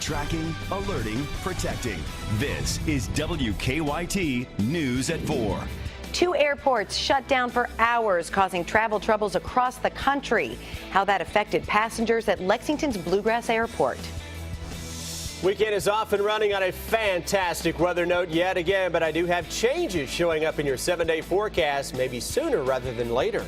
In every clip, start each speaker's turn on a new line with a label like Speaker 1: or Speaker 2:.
Speaker 1: Tracking, alerting, protecting. This is WKYT News at 4.
Speaker 2: 2 airports shut down for hours, causing travel troubles across the country. How that affected passengers at Lexington's Bluegrass Airport.
Speaker 3: Weekend is off and running on a fantastic weather note yet again, but I do have changes showing up in your 7-day forecast, maybe sooner rather than later.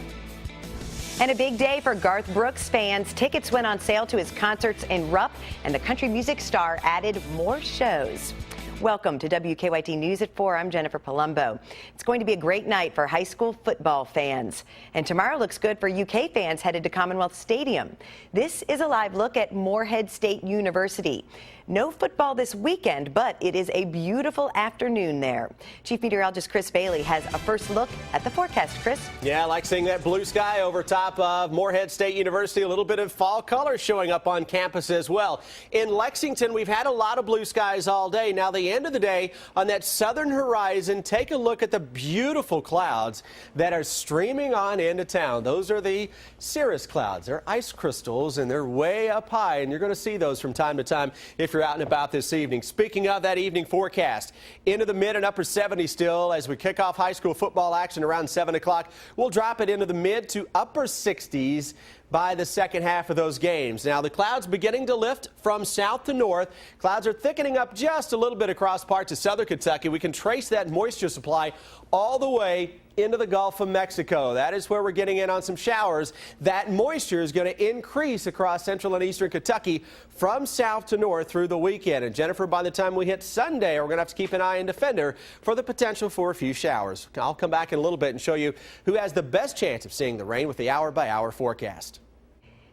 Speaker 2: And a big day for Garth Brooks fans. Tickets went on sale to his concerts in Rupp, and the country music star added more shows. Welcome to WKYT News at 4. I'm Jennifer Palumbo. It's going to be a great night for high school football fans. And tomorrow looks good for UK fans headed to Commonwealth Stadium. This is a live look at Morehead State University. No football this weekend, but it is a beautiful afternoon there. Chief Meteorologist Chris Bailey has a first look at the forecast. Chris?
Speaker 3: Yeah, I like seeing that blue sky over top of Morehead State University. A little bit of fall color showing up on campus as well. In Lexington, we've had a lot of blue skies all day. Now, the end of the day on that southern horizon, take a look at the beautiful clouds that are streaming on into town. Those are the cirrus clouds. They're ice crystals, and they're way up high, and you're going to see those from time to time if you're out and about this evening. Speaking of that evening forecast, into the mid and upper 70s still as we kick off high school football action around 7 o'clock. We'll drop it into the mid to upper 60s by the second half of those games. Now, the clouds beginning to lift from south to north. Clouds are thickening up just a little bit across parts of southern Kentucky. We can trace that moisture supply all the way into the Gulf of Mexico. That is where we're getting in on some showers. That moisture is going to increase across central and eastern Kentucky from south to north through the weekend. And Jennifer, by the time we hit Sunday, we're going to have to keep an eye on Defender for the potential for a few showers. I'll come back in a little bit and show you who has the best chance of seeing the rain with the hour-by-hour forecast.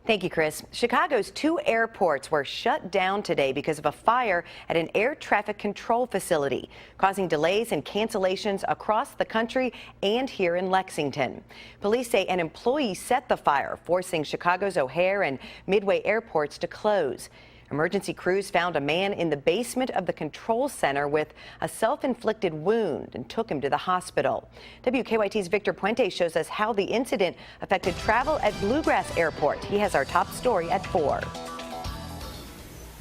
Speaker 2: Thank you, Chris. Chicago's 2 airports were shut down today because of a fire at an air traffic control facility, causing delays and cancellations across the country and here in Lexington. Police say an employee set the fire, forcing Chicago's O'Hare and Midway airports to close. Emergency crews found a man in the basement of the control center with a self-inflicted wound and took him to the hospital. WKYT's Victor Puente shows us how the incident affected travel at Bluegrass Airport. He has our top story at 4.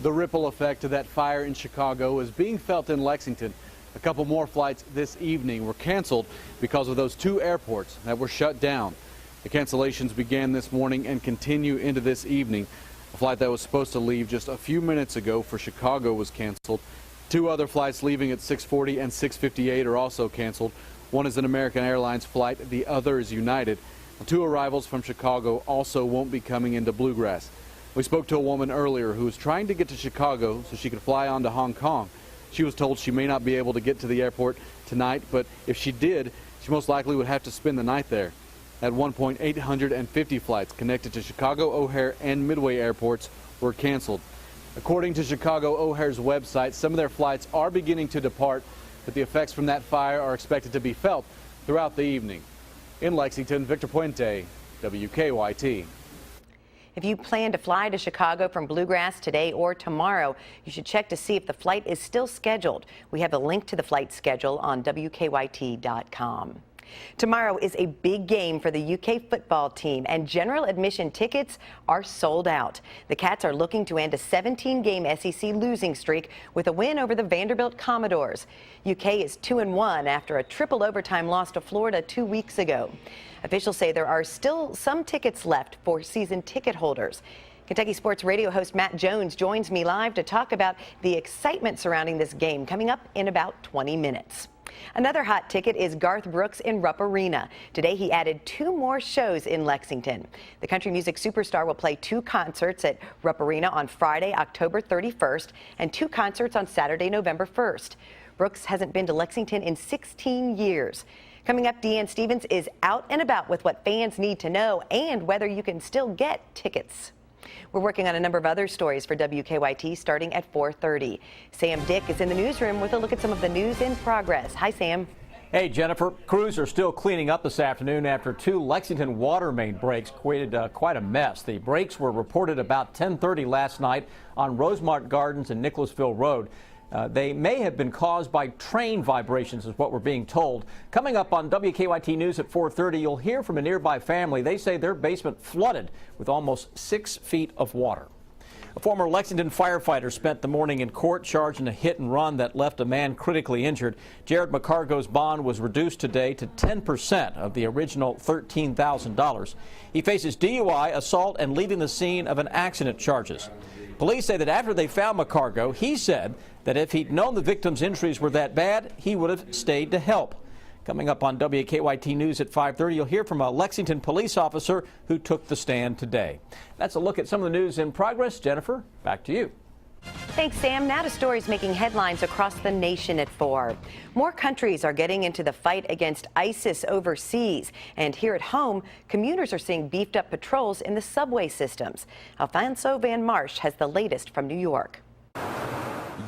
Speaker 4: The ripple effect of that fire in Chicago is being felt in Lexington. A couple more flights this evening were canceled because of those 2 airports that were shut down. The cancellations began this morning and continue into this evening. A flight that was supposed to leave just a few minutes ago for Chicago was canceled. 2 other flights leaving at 6:40 and 6:58 are also canceled. One is an American Airlines flight, the other is United. 2 arrivals from Chicago also won't be coming into Bluegrass. We spoke to a woman earlier who was trying to get to Chicago so she could fly on to Hong Kong. She was told she may not be able to get to the airport tonight, but if she did, she most likely would have to spend the night there. At one point, 850 flights connected to Chicago, O'Hare, and Midway airports were canceled. According to Chicago O'Hare's website, some of their flights are beginning to depart, but the effects from that fire are expected to be felt throughout the evening. In Lexington, Victor Puente, WKYT.
Speaker 2: If you plan to fly to Chicago from Bluegrass today or tomorrow, you should check to see if the flight is still scheduled. We have a link to the flight schedule on WKYT.com. Tomorrow is a big game for the UK football team, and general admission tickets are sold out. The Cats are looking to end a 17-game SEC losing streak with a win over the Vanderbilt Commodores. UK is 2-1 after a triple overtime loss to Florida 2 weeks ago. Officials say there are still some tickets left for season ticket holders. Kentucky Sports Radio host Matt Jones joins me live to talk about the excitement surrounding this game coming up in about 20 minutes. Another hot ticket is Garth Brooks in Rupp Arena. Today he added 2 more shows in Lexington. The country music superstar will play 2 concerts at Rupp Arena on Friday, October 31st, and 2 concerts on Saturday, November 1st. Brooks hasn't been to Lexington in 16 years. Coming up, Deanne Stevens is out and about with what fans need to know and whether you can still get tickets. We're working on a number of other stories for WKYT starting at 4:30. Sam Dick is in the newsroom with a look at some of the news in progress. Hi, Sam.
Speaker 5: Hey, Jennifer. Crews are still cleaning up this afternoon after 2 Lexington water main breaks created quite a mess. The breaks were reported about 10:30 last night on Rosemont Gardens and Nicholasville Road. They may have been caused by train vibrations, is what we're being told. Coming up on WKYT News at 4:30, you'll hear from a nearby family. They say their basement flooded with almost 6 feet of water. A former Lexington firefighter spent the morning in court charged in a hit and run that left a man critically injured. Jared McCargo's bond was reduced today to 10% of the original $13,000. He faces DUI, assault, and leaving the scene of an accident charges. Police say that after they found McCargo, he said that if he'd known the victim's injuries were that bad, he would have stayed to help. Coming up on WKYT News at 5:30, you'll hear from a Lexington police officer who took the stand today. That's a look at some of the news in progress. Jennifer, back to you.
Speaker 2: Thanks, Sam. Now to stories making headlines across the nation at 4. More countries are getting into the fight against ISIS overseas. And here at home, commuters are seeing beefed up patrols in the subway systems. Alfonso Van Marsh has the latest from New York.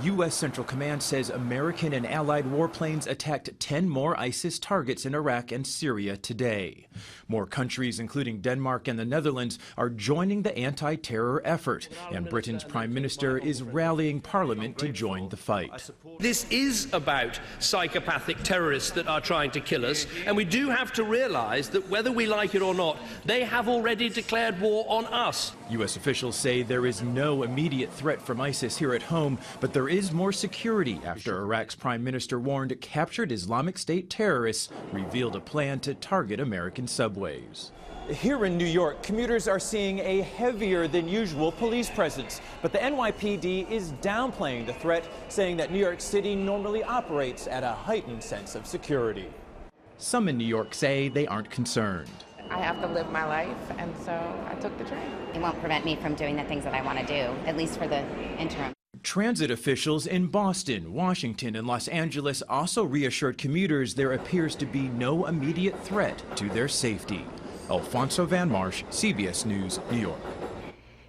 Speaker 6: U.S. Central Command says American and allied warplanes attacked 10 more ISIS targets in Iraq and Syria today. More countries, including Denmark and the Netherlands, are joining the anti-terror effort, and Britain's Prime Minister is rallying Parliament to join the fight.
Speaker 7: This is about psychopathic terrorists that are trying to kill us, and we do have to realize that whether we like it or not, they have already declared war on us.
Speaker 6: U.S. officials say there is no immediate threat from ISIS here at home, but there is more security after Iraq's Prime Minister warned captured Islamic State terrorists revealed a plan to target American subways.
Speaker 8: Here in New York, commuters are seeing a heavier than usual police presence, but the NYPD is downplaying the threat, saying that New York City normally operates at a heightened sense of security.
Speaker 6: Some in New York say they aren't concerned.
Speaker 9: I have to live my life, and so I took the train.
Speaker 10: It won't prevent me from doing the things that I want to do, at least for the interim.
Speaker 6: Transit officials in Boston, Washington, and Los Angeles also reassured commuters there appears to be no immediate threat to their safety. Alfonso Van Marsh, CBS News, New York.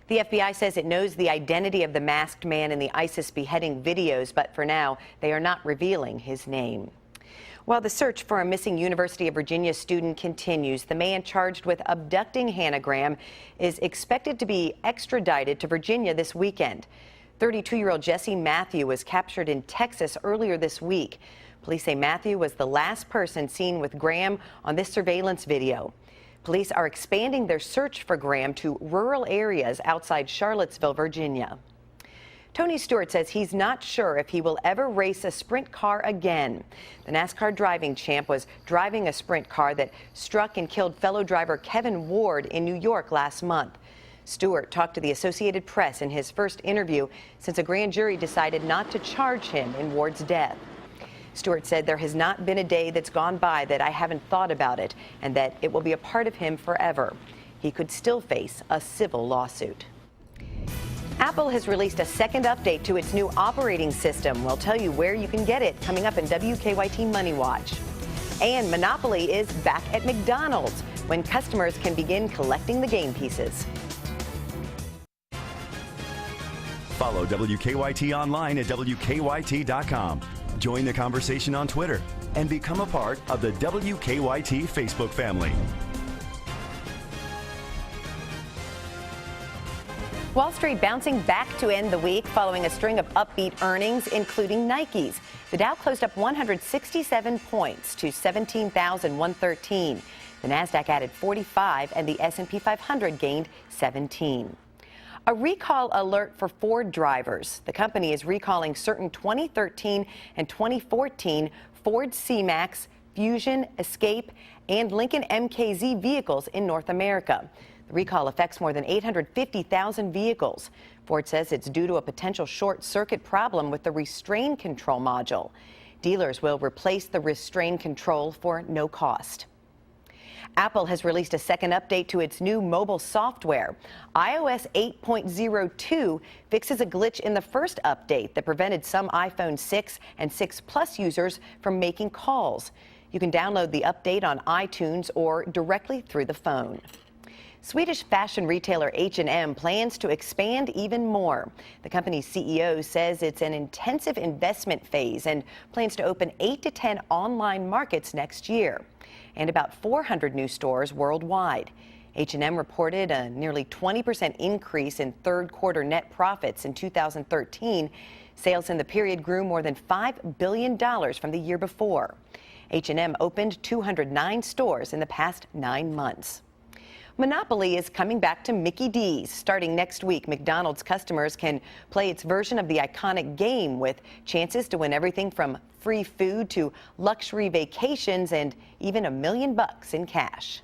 Speaker 2: The FBI says it knows the identity of the masked man in the ISIS beheading videos, but for now, they are not revealing his name. While the search for a missing University of Virginia student continues, the man charged with abducting Hannah Graham is expected to be extradited to Virginia this weekend. 32-year-old Jesse Matthew was captured in Texas earlier this week. Police say Matthew was the last person seen with Graham on this surveillance video. Police are expanding their search for Graham to rural areas outside Charlottesville, Virginia. Tony Stewart says he's not sure if he will ever race a sprint car again. The NASCAR driving champ was driving a sprint car that struck and killed fellow driver Kevin Ward in New York last month. Stewart talked to the Associated Press in his first interview since a grand jury decided not to charge him in Ward's death. Stewart said there has not been a day that's gone by that I haven't thought about it and that it will be a part of him forever. He could still face a civil lawsuit. Apple has released a second update to its new operating system. We'll tell you where you can get it coming up in WKYT Money Watch. And Monopoly is back at McDonald's when customers can begin collecting the game pieces.
Speaker 1: Follow WKYT online at WKYT.com. Join the conversation on Twitter and become a part of the WKYT Facebook family.
Speaker 2: Wall Street bouncing back to end the week following a string of upbeat earnings, including Nike's. The Dow closed up 167 points to 17,113. The Nasdaq added 45 and the S&P 500 gained 17. A recall alert for Ford drivers. The company is recalling certain 2013 and 2014 Ford C-Max, Fusion, Escape, and Lincoln MKZ vehicles in North America. The recall affects more than 850,000 vehicles. Ford says it's due to a potential short-circuit problem with the restraint control module. Dealers will replace the restraint control for no cost. Apple has released a second update to its new mobile software. iOS 8.02 fixes a glitch in the first update that prevented some iPhone 6 and 6 Plus users from making calls. You can download the update on iTunes or directly through the phone. Swedish fashion retailer H&M plans to expand even more. The company's CEO says it's an intensive investment phase and plans to open 8 to 10 online markets next year and about 400 new stores worldwide. H&M reported a nearly 20% increase in third quarter net profits in 2013. Sales in the period grew more than $5 billion from the year before. H&M opened 209 stores in the past 9 months. Monopoly is coming back to Mickey D's. Starting next week, McDonald's customers can play its version of the iconic game with chances to win everything from free food to luxury vacations and even $1 million in cash.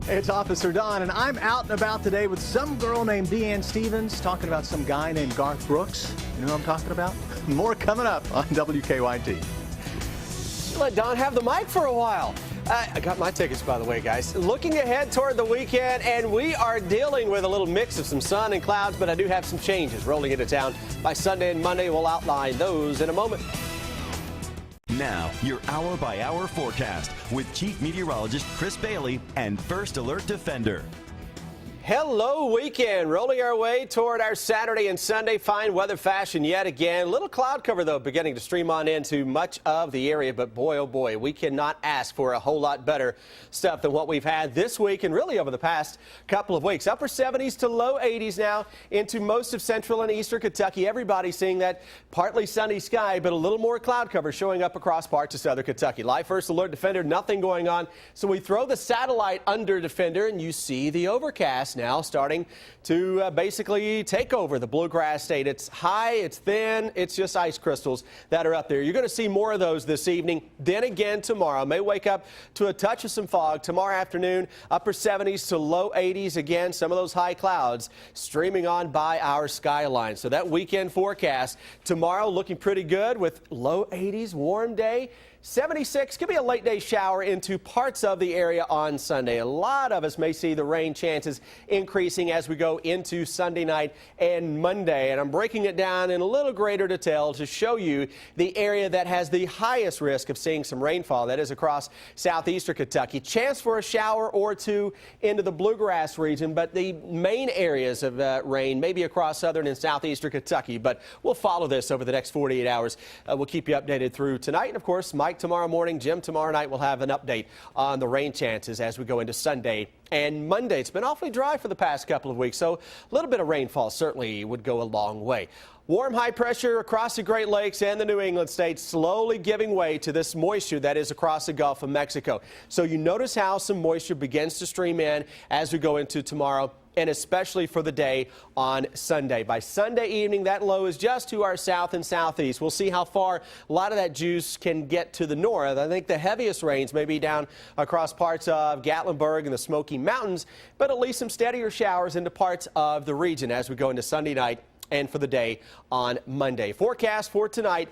Speaker 11: Hey, it's Officer Don, and I'm out and about today with some girl named Deanne Stevens talking about some guy named Garth Brooks. You know who I'm talking about? More coming up on WKYT.
Speaker 3: Let Don have the mic for a while. I got my tickets, by the way, guys. Looking ahead toward the weekend, and we are dealing with a little mix of some sun and clouds, but I do have some changes rolling into town by Sunday and Monday. We'll outline those in a moment.
Speaker 1: Now, your hour-by-hour forecast with Chief Meteorologist Chris Bailey and First Alert Defender.
Speaker 3: Hello, weekend. Rolling our way toward our Saturday and Sunday fine weather fashion yet again. Little cloud cover, though, beginning to stream on into much of the area. But boy, oh boy, we cannot ask for a whole lot better stuff than what we've had this week and really over the past couple of weeks. Upper 70s to low 80s now into most of central and eastern Kentucky. Everybody seeing that partly sunny sky, but a little more cloud cover showing up across parts of southern Kentucky. Live First Alert Defender, nothing going on. So we throw the satellite under Defender and you see the overcast now starting to basically take over the bluegrass state. It's high, it's thin, it's just ice crystals that are up there. You're going to see more of those this evening. Then again tomorrow. May wake up to a touch of some fog. Tomorrow afternoon, upper 70s to low 80s. Again, some of those high clouds streaming on by our skyline. So that weekend forecast tomorrow looking pretty good with low 80s, warm day. 76 could be a late day shower into parts of the area on Sunday. A lot of us may see the rain chances increasing as we go into Sunday night and Monday. And I'm breaking it down in a little greater detail to show you the area that has the highest risk of seeing some rainfall. That is across southeastern Kentucky. Chance for a shower or two into the bluegrass region, but the main areas of rain may be across southern and southeastern Kentucky. But we'll follow this over the next 48 hours. We'll keep you updated through tonight. And of course, Mike tomorrow morning, Jim tomorrow night. We'll have an update on the rain chances as we go into Sunday and Monday. It's been awfully dry for the past couple of weeks, so a little bit of rainfall certainly would go a long way. Warm high pressure across the Great Lakes and the New England states slowly giving way to this moisture that is across the Gulf of Mexico. So you notice how some moisture begins to stream in as we go into tomorrow, and especially for the day on Sunday. By Sunday evening, that low is just to our south and southeast. We'll see how far a lot of that juice can get to the north. I think the heaviest rains may be down across parts of Gatlinburg and the Smoky Mountains, but at least some steadier showers into parts of the region as we go into Sunday night and for the day on Monday. Forecast for tonight.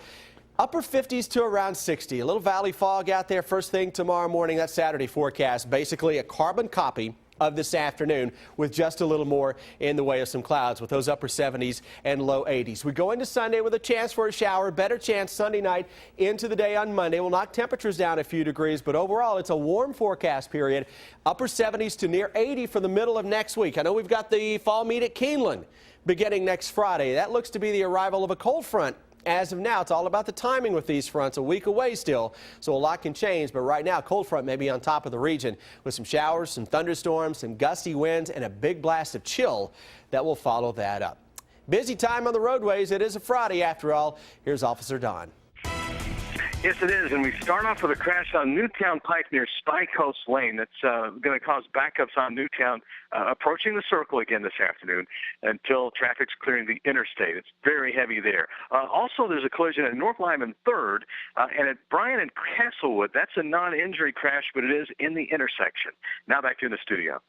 Speaker 3: Upper 50s to around 60. A little valley fog out there first thing tomorrow morning. That Saturday forecast, basically a carbon copy of this afternoon with just a little more in the way of some clouds with those upper 70s and low 80s. We go into Sunday with a chance for a shower, better chance Sunday night into the day on Monday. We'll knock temperatures down a few degrees, but overall it's a warm forecast period. Upper 70s to near 80 for the middle of next week. I know we've got the fall meet at Keeneland beginning next Friday. That looks to be the arrival of a cold front. As of now, it's all about the timing with these fronts. A week away still, so a lot can change. But right now, cold front may be on top of the region with some showers, some thunderstorms, some gusty winds, and a big blast of chill that will follow that up. Busy time on the roadways. It is a Friday after all. Here's Officer Don.
Speaker 12: Yes, it is, and we start off with a crash on Newtown Pike near Spy Coast Lane. That's going to cause backups on Newtown approaching the circle again this afternoon until traffic's clearing the interstate. It's very heavy there. Also, there's a collision at North Lyman 3rd and at Bryan and Castlewood. That's a non-injury crash, but it is in the intersection. Now back to you in the studio.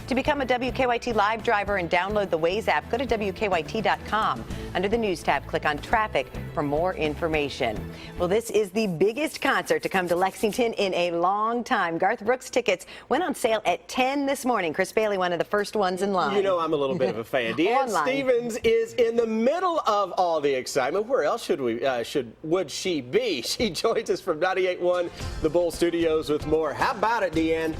Speaker 2: To become a WKYT Live driver and download the Waze app, go to WKYT.com. Under the News tab, click on Traffic for more information. Well, this is the biggest concert to come to Lexington in a long time. Garth Brooks tickets went on sale at 10 this morning. Chris Bailey, one of the first ones in line.
Speaker 3: You know I'm a little bit of a fan. Deanne Stevens is in the middle of all the excitement. Where else would she be? She joins us from 98.1 The Bull Studios with more. How about it, Deanne?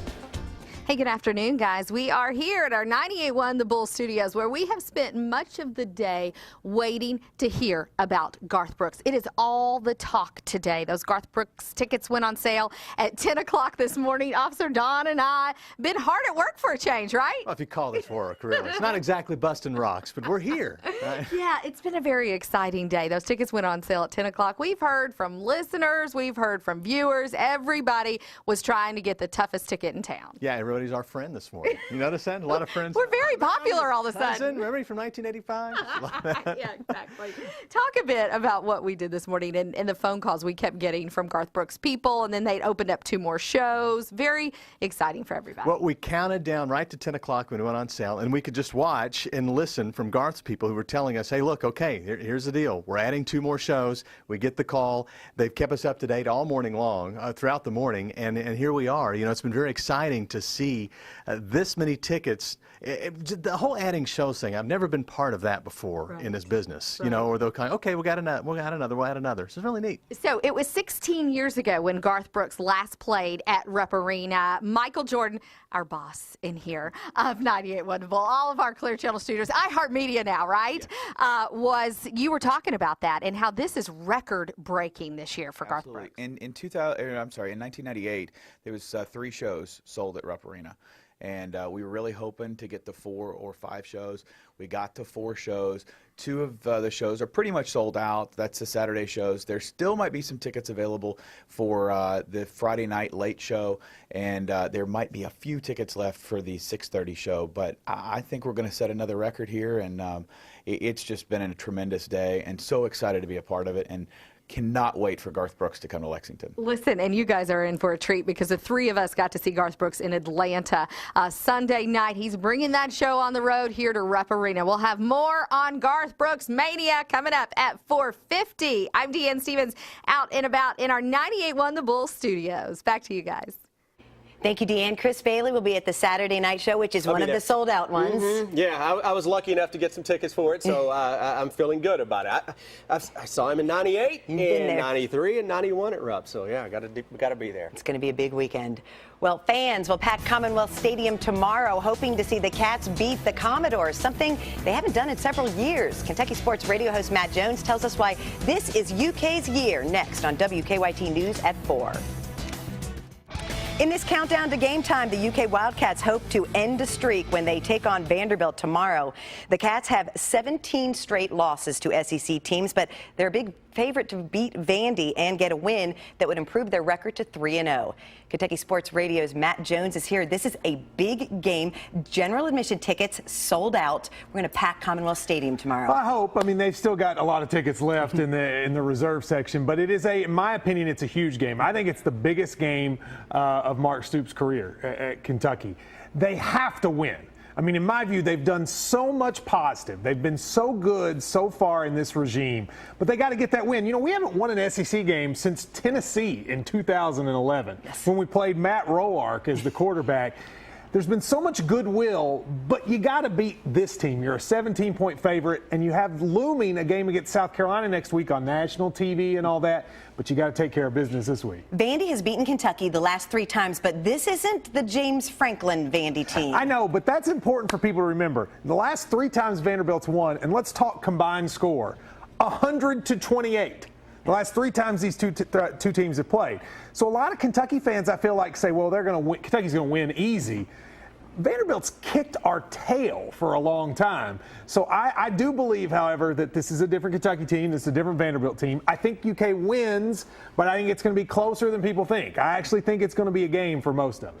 Speaker 13: Hey, good afternoon, guys. We are here at our 98.1 The Bull Studios, where we have spent much of the day waiting to hear about Garth Brooks. It is all the talk today. Those Garth Brooks tickets went on sale at 10 o'clock this morning. Officer Don and I been hard at work for a change, right?
Speaker 11: Well, if you call this work, really. It's not exactly busting rocks, but we're here. Right?
Speaker 13: Yeah, it's been a very exciting day. Those tickets went on sale at 10 o'clock. We've heard from listeners. We've heard from viewers. Everybody was trying to get the toughest ticket in town.
Speaker 11: Yeah, it really everybody's our friend this morning. You notice that? A lot of friends.
Speaker 13: We're very popular all of a sudden.
Speaker 11: Remember from 1985?
Speaker 13: Yeah, exactly. Talk a bit about what we did this morning and the phone calls we kept getting from Garth Brooks people, and then they'd opened up 2 more shows. Very exciting for everybody.
Speaker 11: Well, we counted down right to 10 o'clock when it went on sale, and we could just watch and listen from Garth's people who were telling us, hey, look, okay, here's the deal. We're adding 2 more shows. We get the call. They've kept us up to date all morning long, throughout the morning, and here we are. You know, it's been very exciting to see this many tickets. The whole adding shows thing, I've never been part of that before in this business. You know, or they'll kind of, okay, we'll add another, we'll add another. So it's really neat.
Speaker 13: So it was 16 years ago when Garth Brooks last played at Rupp Arena. Michael Jordan, our boss in here of 98.1 The Bull, all of our Clear Channel studios, iHeartMedia now, right? Yeah. You were talking about that and how this is record-breaking this year for Garth Brooks.
Speaker 14: In 1998, there was 3 shows sold at Rupp Arena. And we were really hoping to get to 4 or 5 shows. We got to 4 shows. 2 of the shows are pretty much sold out. That's the Saturday shows. There still might be some tickets available for the Friday night late show, and there might be a few tickets left for the 6:30 show. But I think we're going to set another record here, and it's just been a tremendous day, and so excited to be a part of it. And cannot wait for Garth Brooks to come to Lexington.
Speaker 13: Listen, and you guys are in for a treat because the 3 of us got to see Garth Brooks in Atlanta Sunday night. He's bringing that show on the road here to Rupp Arena. We'll have more on Garth Brooks Mania coming up at 4:50. I'm Deanne Stevens, out and about in our 98.1 The Bull studios. Back to you guys.
Speaker 2: Thank you, Deanne. Chris Bailey will be at the Saturday night show, which is one of the sold-out ones.
Speaker 3: Yeah, I was lucky enough to get some tickets for it, so I'm feeling good about it. I saw him in 98, and 93, and 91 at Rupp, so yeah, we got to be there.
Speaker 2: It's going to be a big weekend. Well, fans will pack Commonwealth Stadium tomorrow, hoping to see the Cats beat the Commodores, something they haven't done in several years. Kentucky Sports Radio host Matt Jones tells us why this is UK's year, next on WKYT News at 4. In this countdown to game time, the UK Wildcats hope to end a streak when they take on Vanderbilt tomorrow. The Cats have 17 straight losses to SEC teams, but they're a big favorite to beat Vandy and get a win that would improve their record to 3-0. Kentucky Sports Radio's Matt Jones is here. This is a big game. General admission tickets sold out. We're going to pack Commonwealth Stadium tomorrow.
Speaker 15: I hope. I mean, they've still got a lot of tickets left in the reserve section, but it is in my opinion, it's a huge game. I think it's the biggest game of Mark Stoops' career at Kentucky. They have to win. I mean, in my view, they've done so much positive. They've been so good so far in this regime, but they got to get that win. You know, we haven't won an SEC game since Tennessee in 2011 when we played Matt Roark as the quarterback. There's been so much goodwill, but you got to beat this team. You're a 17-point favorite, and you have looming a game against South Carolina next week on national TV and all that, but you got to take care of business this week.
Speaker 2: Vandy has beaten Kentucky the last 3 times, but this isn't the James Franklin Vandy team.
Speaker 15: I know, but that's important for people to remember. The last 3 times Vanderbilt's won, and let's talk combined score, 100-28. The last 3 times these two teams have played. So a lot of Kentucky fans, I feel like, say, well, they're going to win. Kentucky's going to win easy. Vanderbilt's kicked our tail for a long time. So I do believe, however, that this is a different Kentucky team. This is a different Vanderbilt team. I think UK wins, but I think it's going to be closer than people think. I actually think it's going to be a game for most of them.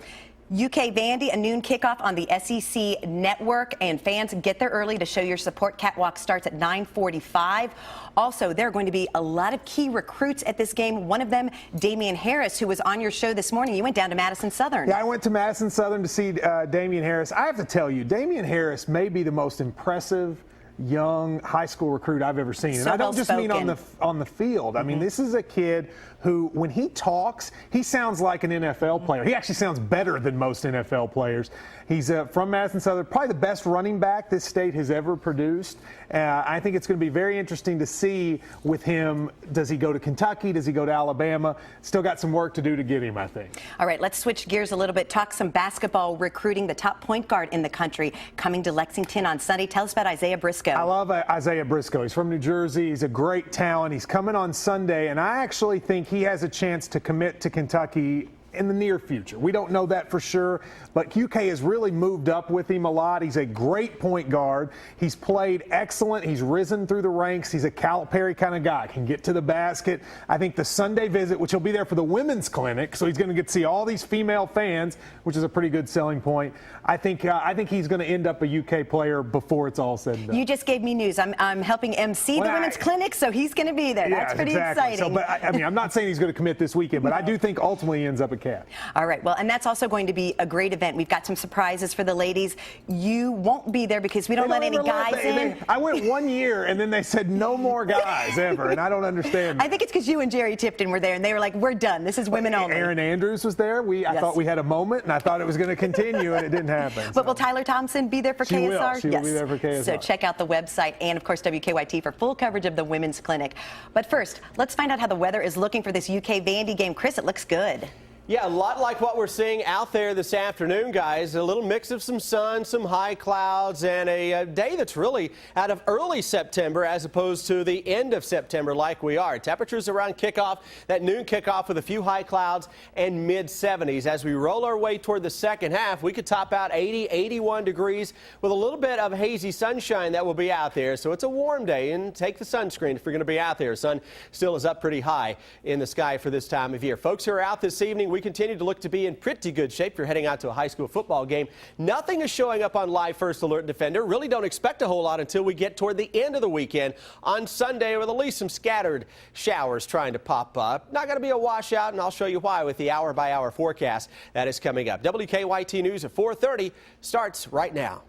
Speaker 2: UK Vandy, a noon kickoff on the SEC network, and fans get there early to show your support. Catwalk starts at 9:45. Also, there are going to be a lot of key recruits at this game. One of them, Damian Harris, who was on your show this morning. You went down to Madison Southern.
Speaker 15: Yeah, I went to Madison Southern to see Damian Harris. I have to tell you, Damian Harris may be the most impressive young high school recruit I've ever seen. And I don't just mean on the field. I mean, this is a kid who, when he talks, he sounds like an NFL player. He actually sounds better than most NFL players. He's from Madison Southern, probably the best running back this state has ever produced. I think it's going to be very interesting to see with him. Does he go to Kentucky? Does he go to Alabama? Still got some work to do to get him, I think.
Speaker 2: All right, let's switch gears a little bit. Talk some basketball recruiting. The top point guard in the country coming to Lexington on Sunday. Tell us about Isaiah Briscoe.
Speaker 15: I love Isaiah Briscoe. He's from New Jersey. He's a great talent. He's coming on Sunday, and I actually think he has a chance to commit to Kentucky in the near future. We don't know that for sure, but QK has really moved up with him a lot. He's a great point guard. He's played excellent. He's risen through the ranks. He's a Calipari kind of guy, can get to the basket. I think the Sunday visit, which he'll be there for the women's clinic, so he's going to get to see all these female fans, which is a pretty good selling point. I think he's going to end up a UK player before it's all said and done.
Speaker 2: You just gave me news. I'm helping MC the women's clinic, so he's going to be there. That's pretty exciting.
Speaker 15: So, but I mean, I'm not saying he's going to commit this weekend, but I do think ultimately he ends up at Cat.
Speaker 2: All right. Well, and that's also going to be a great event. We've got some surprises for the ladies. You won't be there because we don't let any guys in.
Speaker 15: I went 1 year, and then they said no more guys ever, and I don't understand.
Speaker 2: I think it's because you and Jerry Tipton were there, and they were like, we're done. This is women only.
Speaker 15: Aaron Andrews was there. I thought we had a moment, and I thought it was going to continue, and it didn't happen.
Speaker 2: But will Tyler Thompson be there for KSR?
Speaker 15: She will be there for KSR.
Speaker 2: So check out the website and, of course, WKYT for full coverage of the women's clinic. But first, let's find out how the weather is looking for this UK Vandy game. Chris, it looks good.
Speaker 3: Yeah, a lot like what we're seeing out there this afternoon, guys. A little mix of some sun, some high clouds, and a day that's really out of early September as opposed to the end of September like we are. Temperatures around kickoff, that noon kickoff with a few high clouds and mid-70s. As we roll our way toward the second half, we could top out 80, 81 degrees with a little bit of hazy sunshine that will be out there. So it's a warm day, and take the sunscreen if you're going to be out there. Sun still is up pretty high in the sky for this time of year. Folks who are out this evening, we continue to look to be in pretty good shape. You're heading out to a high school football game. Nothing is showing up on Live First Alert Defender. Really don't expect a whole lot until we get toward the end of the weekend on Sunday, with at least some scattered showers trying to pop up. Not going to be a washout, and I'll show you why with the hour-by-hour forecast that is coming up. WKYT News at 4:30 starts right now.